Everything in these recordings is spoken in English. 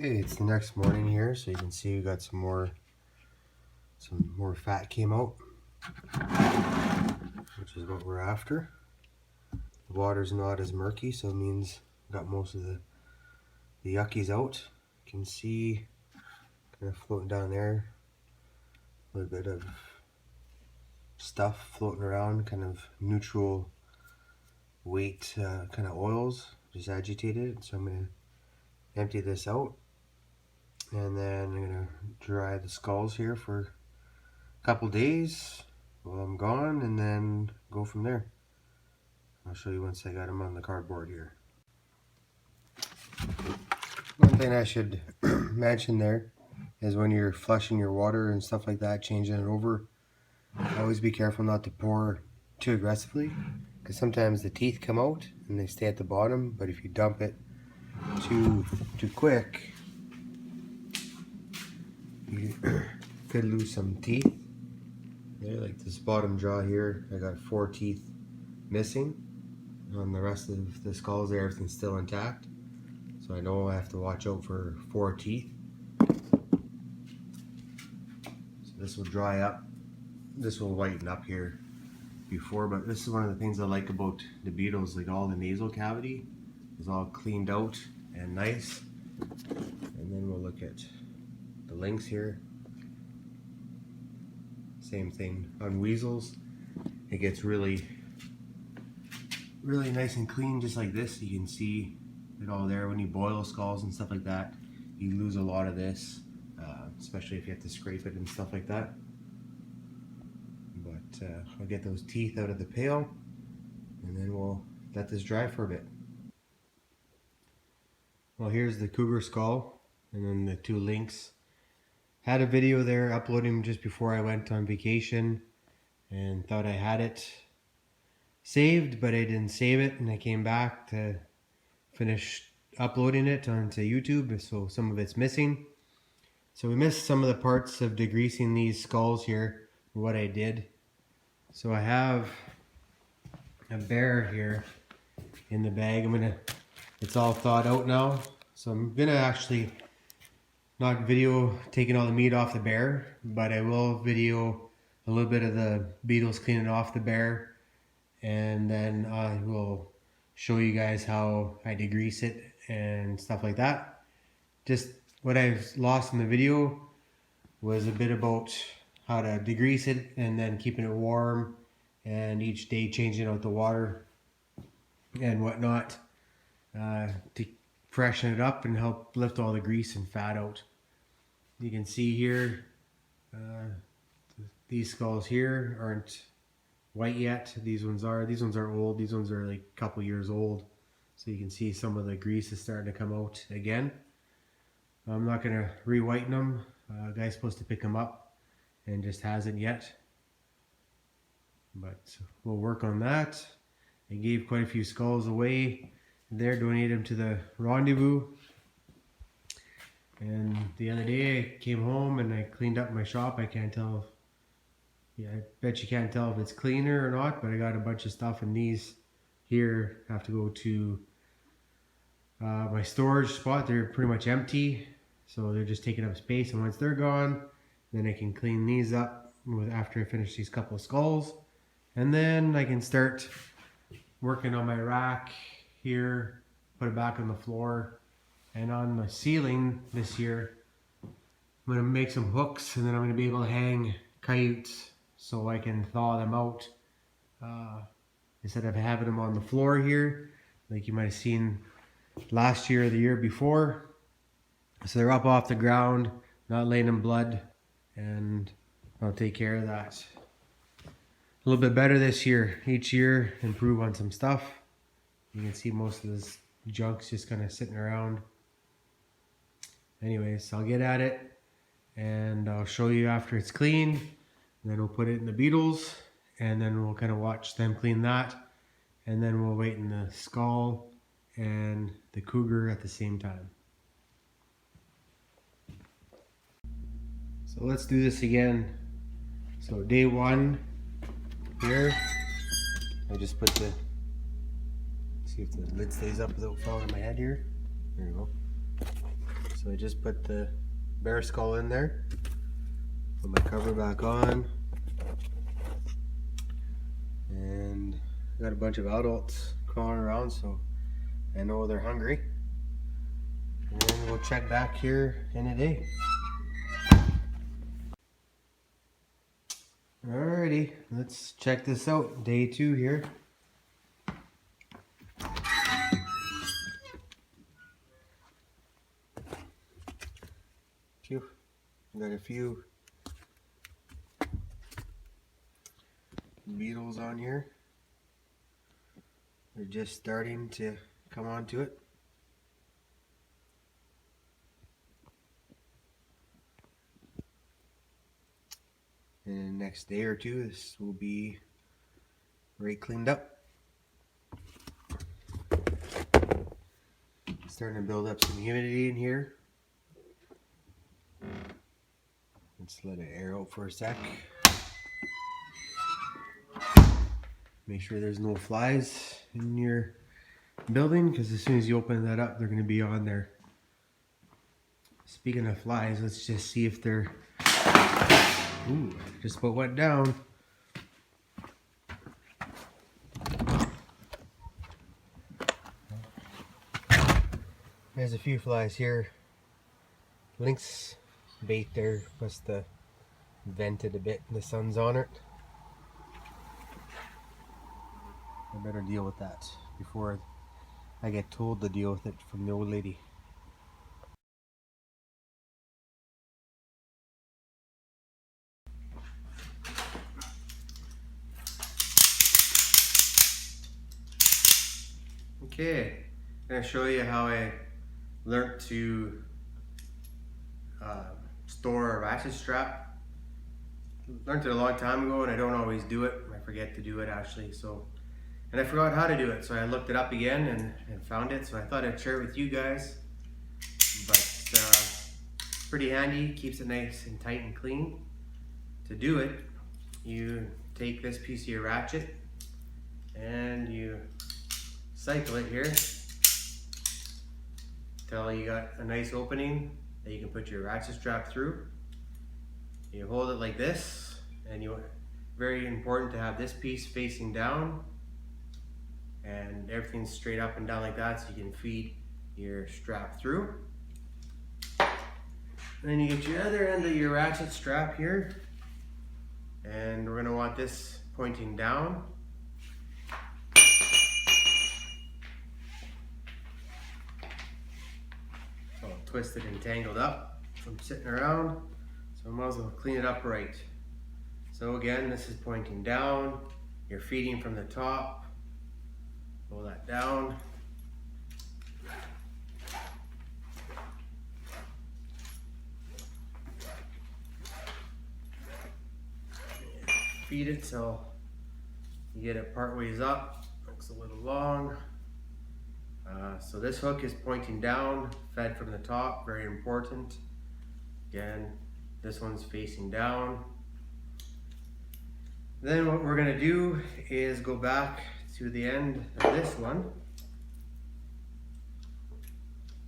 Okay, it's the next morning here, so you can see we got some more fat came out, which is what we're after. The water's not as murky, so it means we got most of the yuckies out. You can see kind of floating down there, a little bit of stuff floating around, kind of neutral weight kind of oils, just agitated. So I'm going to empty this out, and then I'm going to dry the skulls here for a couple days while I'm gone, and then go from there. I'll show you once I got them on the cardboard here. One thing I should mention there is when you're flushing your water and stuff like that, changing it over, always be careful not to pour too aggressively, because sometimes the teeth come out and they stay at the bottom, but if you dump it too quick, you could lose some teeth. There, like this bottom jaw here, I got 4 teeth missing. On the rest of the skulls there, everything's still intact. So I know I have to watch out for 4 teeth. So this will dry up. This will whiten up here before, but this is one of the things I like about the beetles, like all the nasal cavity is all cleaned out and nice. And then we'll look at the lynx here. Same thing on weasels. It gets really nice and clean, just like this. You can see it all there. When you boil skulls and stuff like that, you lose a lot of this, especially if you have to scrape it and stuff like that. But I'll get those teeth out of the pail, and then we'll let this dry for a bit. Well, here's the cougar skull, and then the 2 lynx. Had a video there uploading just before I went on vacation, and thought I had it saved, but I didn't save it, and I came back to finish uploading it onto YouTube, so some of it's missing. So we missed some of the parts of degreasing these skulls here, what I did. So I have a bear here in the bag. It's all thawed out now, so I'm gonna actually not video taking all the meat off the bear, but I will video a little bit of the beetles cleaning off the bear, and then I will show you guys how I degrease it and stuff like that. Just what I've lost in the video was a bit about how to degrease it and then keeping it warm, and each day changing out the water and whatnot to freshen it up and help lift all the grease and fat out. You can see here these skulls here aren't white yet. These ones are old. These ones are like a couple years old, so you can see some of the grease is starting to come out again. I'm not going to re-whiten them. Guy's supposed to pick them up and just hasn't yet, but we'll work on that. I gave quite a few skulls away there, donated them to the rendezvous. And the other day I came home and I cleaned up my shop. I can't tell, I bet you can't tell if it's cleaner or not, but I got a bunch of stuff, and these here have to go to my storage spot. They're pretty much empty, so they're just taking up space, and once they're gone, then I can clean these up after I finish these couple of skulls, and then I can start working on my rack here, put it back on the floor. And on the ceiling this year, I'm going to make some hooks, and then I'm going to be able to hang coyotes so I can thaw them out instead of having them on the floor here like you might have seen last year or the year before. So they're up off the ground, not laying in blood, and I'll take care of that. A little bit better this year. Each year improve on some stuff. You can see most of this junk's just kind of sitting around. Anyways, I'll get at it and I'll show you after it's clean, and then we'll put it in the beetles, and then we'll kind of watch them clean that, and then we'll wait in the skull and the cougar at the same time. So let's do this again. So day 1 here, I just put the, see if the lid stays up without falling on my head here. There you go. So I just put the bear skull in there, put my cover back on, and I got a bunch of adults crawling around, so I know they're hungry. And then we'll check back here in a day. Alrighty, let's check this out. Day 2 here. Got a few beetles on here. They're just starting to come onto it. And the next day or two, this will be right cleaned up. Starting to build up some humidity in here. Let's let it air out for a sec. Make sure there's no flies in your building, because as soon as you open that up, they're going to be on there. Speaking of flies, let's just see if they're... Ooh, just about went down. There's a few flies here. Lynx bait there must have vented a bit. The sun's on it. I better deal with that before I get told to deal with it from the old lady. Okay, I'm going to show you how I learned to store a ratchet strap. Learned it a long time ago and I don't always do it. I forget to do it actually. And I forgot how to do it, so I looked it up again and found it. So I thought I'd share it with you guys. But pretty handy, keeps it nice and tight and clean. To do it, you take this piece of your ratchet and you cycle it here till you got a nice opening that you can put your ratchet strap through. You hold it like this, and very important to have this piece facing down and everything's straight up and down like that, so you can feed your strap through. And then you get your other end of your ratchet strap here, and we're going to want this pointing down. All twisted and tangled up from sitting around, so I might as well clean it up right. So again, this is pointing down, you're feeding from the top, pull that down. Feed it till you get it part ways up. Looks a little long. So this hook is pointing down, fed from the top, very important. Again, this one's facing down. Then what we're gonna do is go back to the end of this one.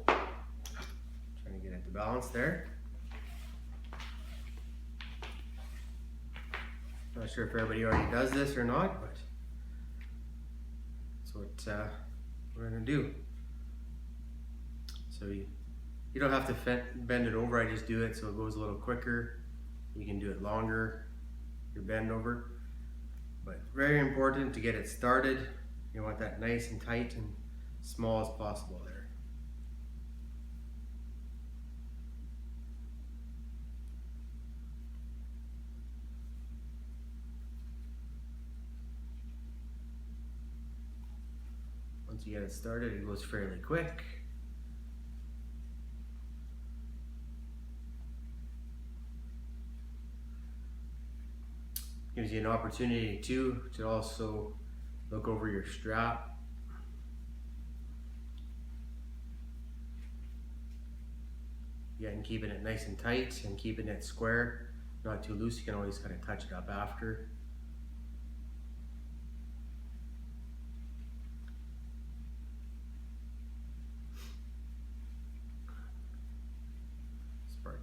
Trying to get it to balance there. Not sure if everybody already does this or not, but that's what we're gonna do. So you don't have to bend it over, I just do it so it goes a little quicker. You can do it longer, your bend over. But very important to get it started. You want that nice and tight and small as possible there. Once you get it started, it goes fairly quick. Gives you an opportunity too to also look over your strap. Again, keeping it nice and tight and keeping it square, not too loose. You can always kind of touch it up after.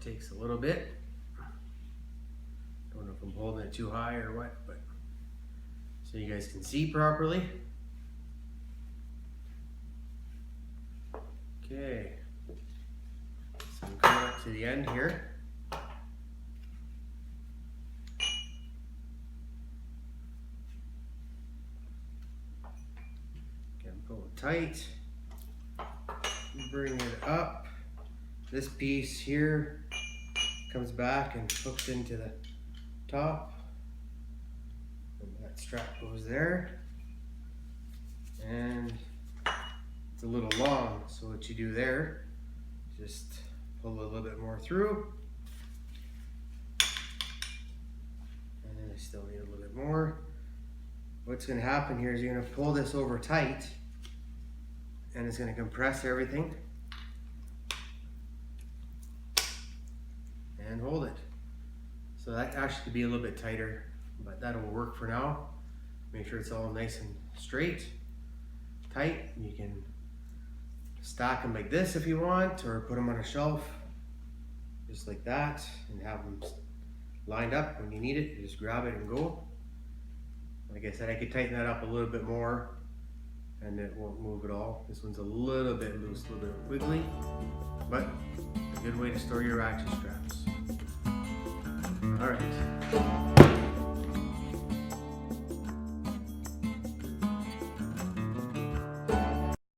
takes a little bit. Don't know if I'm holding it too high or what, but so you guys can see properly. Okay, so I'm coming up to the end here. Again, pull it tight. Bring it up. This piece here comes back and hooks into the top. And that strap goes there. And it's a little long, so what you do there, just pull a little bit more through. And then I still need a little bit more. What's going to happen here is you're going to pull this over tight, and it's going to compress everything and hold it. So that actually could be a little bit tighter, but that'll work for now. Make sure it's all nice and straight, tight. You can stack them like this if you want, or put them on a shelf just like that and have them lined up. When you need it, you just grab it and go. Like I said, I could tighten that up a little bit more and it won't move at all. This one's a little bit loose, a little bit wiggly, but a good way to store your ratchet straps. All right.